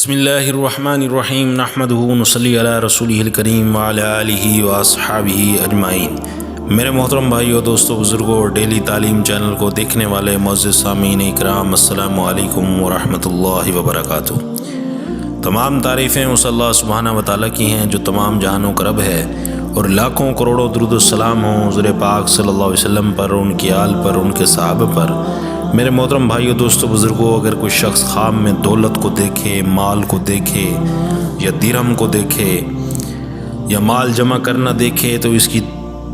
بسم اللہ الرحمن الرحیم نحمدہ ونصلی علی رسولہ الکریم وعلی آلہ واصحابہ اجمعین۔ میرے محترم بھائیو، دوستو، بزرگوں اور ڈیلی تعلیم چینل کو دیکھنے والے معزز سامعین اکرام، السلام علیکم ورحمۃ اللہ وبرکاتہ۔ تمام تعریفیں اس اللہ سبحانہ وتعالیٰ کی ہیں جو تمام جہانوں کا رب ہے، اور لاکھوں کروڑوں درود السلام ہوں حضور پاک صلی اللہ علیہ وسلم پر، ان کی آل پر، ان کے صحابہ پر۔ میرے محترم بھائیو، دوستو، بزرگوں، اگر کوئی شخص خواب میں دولت کو دیکھے، مال کو دیکھے، یا درہم کو دیکھے، یا مال جمع کرنا دیکھے، تو اس کی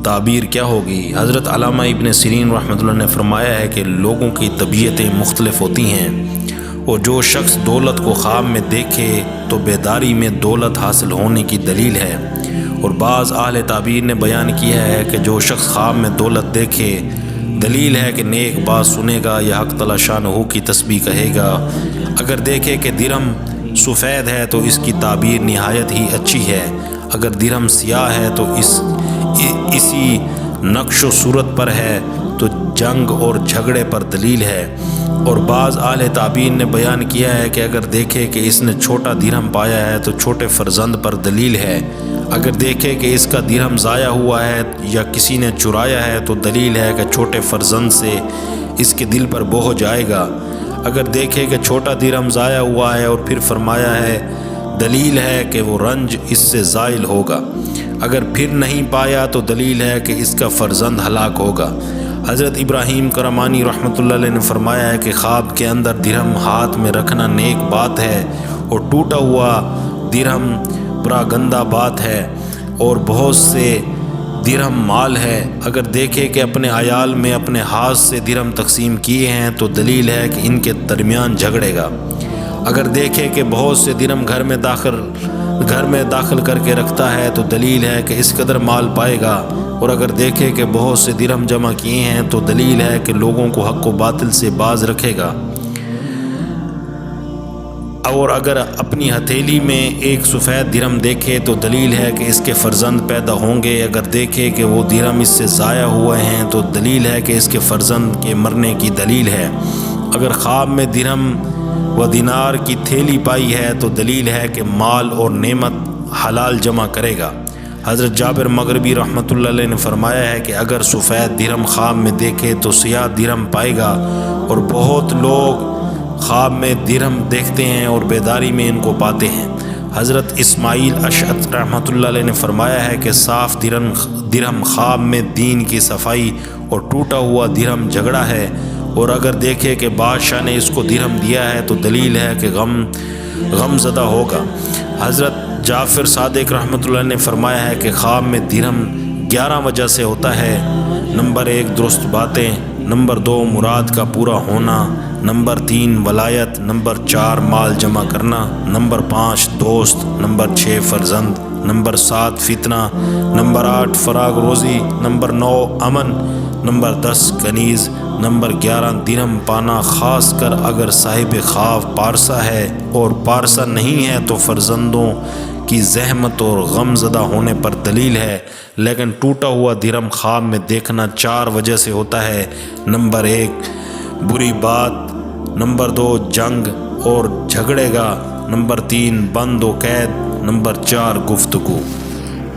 تعبیر کیا ہوگی؟ حضرت علامہ ابن سیرین رحمۃ اللہ نے فرمایا ہے کہ لوگوں کی طبیعتیں مختلف ہوتی ہیں، اور جو شخص دولت کو خواب میں دیکھے تو بیداری میں دولت حاصل ہونے کی دلیل ہے، اور بعض اہل تعبیر نے بیان کیا ہے کہ جو شخص خواب میں دولت دیکھے دلیل ہے کہ نیک بات سنے گا یا حق تعالی شانہ کی تسبیح کہے گا۔ اگر دیکھے کہ درہم سفید ہے تو اس کی تعبیر نہایت ہی اچھی ہے، اگر درہم سیاہ ہے تو اسی نقش و صورت پر ہے تو جنگ اور جھگڑے پر دلیل ہے۔ اور بعض اہل تعبیر نے بیان کیا ہے کہ اگر دیکھے کہ اس نے چھوٹا درہم پایا ہے تو چھوٹے فرزند پر دلیل ہے، اگر دیکھے کہ اس کا درہم ضائع ہوا ہے یا کسی نے چرایا ہے تو دلیل ہے کہ چھوٹے فرزند سے اس کے دل پر بوجھ آئے گا، اگر دیکھے کہ چھوٹا درہم ضائع ہوا ہے اور پھر فرمایا ہے دلیل ہے کہ وہ رنج اس سے زائل ہوگا، اگر پھر نہیں پایا تو دلیل ہے کہ اس کا فرزند ہلاک ہوگا۔ حضرت ابراہیم کرمانی رحمۃ اللہ علیہ نے فرمایا ہے کہ خواب کے اندر درہم ہاتھ میں رکھنا نیک بات ہے، اور ٹوٹا ہوا درہم بڑا گندہ بات ہے، اور بہت سے درہم مال ہے، اگر دیکھے کہ اپنے عیال میں اپنے ہاتھ سے درہم تقسیم کیے ہیں تو دلیل ہے کہ ان کے درمیان جھگڑے گا، اگر دیکھے کہ بہت سے درہم گھر میں داخل کر کے رکھتا ہے تو دلیل ہے کہ اس قدر مال پائے گا، اور اگر دیکھے کہ بہت سے درہم جمع کیے ہیں تو دلیل ہے کہ لوگوں کو حق و باطل سے باز رکھے گا، اور اگر اپنی ہتھیلی میں ایک سفید درہم دیکھے تو دلیل ہے کہ اس کے فرزند پیدا ہوں گے، اگر دیکھے کہ وہ درہم اس سے ضائع ہوئے ہیں تو دلیل ہے کہ اس کے فرزند کے مرنے کی دلیل ہے، اگر خواب میں درہم و دینار کی تھیلی پائی ہے تو دلیل ہے کہ مال اور نعمت حلال جمع کرے گا۔ حضرت جابر مغربی رحمۃ اللہ علیہ نے فرمایا ہے کہ اگر سفید درہم خواب میں دیکھے تو سیاہ درہم پائے گا، اور بہت لوگ خواب میں درہم دیکھتے ہیں اور بیداری میں ان کو پاتے ہیں۔ حضرت اسماعیل اشعث رحمۃ اللہ علیہ نے فرمایا ہے کہ صاف درہم خواب میں دین کی صفائی، اور ٹوٹا ہوا درہم جھگڑا ہے، اور اگر دیکھے کہ بادشاہ نے اس کو درہم دیا ہے تو دلیل ہے کہ غم زدہ ہوگا۔ حضرت جعفر صادق رحمۃ اللہ نے فرمایا ہے کہ خواب میں درہم 11 وجہ سے ہوتا ہے: نمبر 1 درست باتیں، نمبر 2 مراد کا پورا ہونا، نمبر 3 ولایت، نمبر 4 مال جمع کرنا، نمبر 5 دوست، نمبر 6 فرزند، نمبر 7 فتنہ، نمبر 8 فراغ روزی، نمبر 9 امن، نمبر 10 کنیز، نمبر 11 درہم پانا، خاص کر اگر صاحب خواب پارسا ہے، اور پارسا نہیں ہے تو فرزندوں کی زحمت اور غم زدہ ہونے پر دلیل ہے، لیکن ٹوٹا ہوا درہم خواب میں دیکھنا 4 وجہ سے ہوتا ہے: نمبر 1 بری بات، نمبر 2 جنگ اور جھگڑے گا، نمبر 3 بند و قید، نمبر 4 گفتگو۔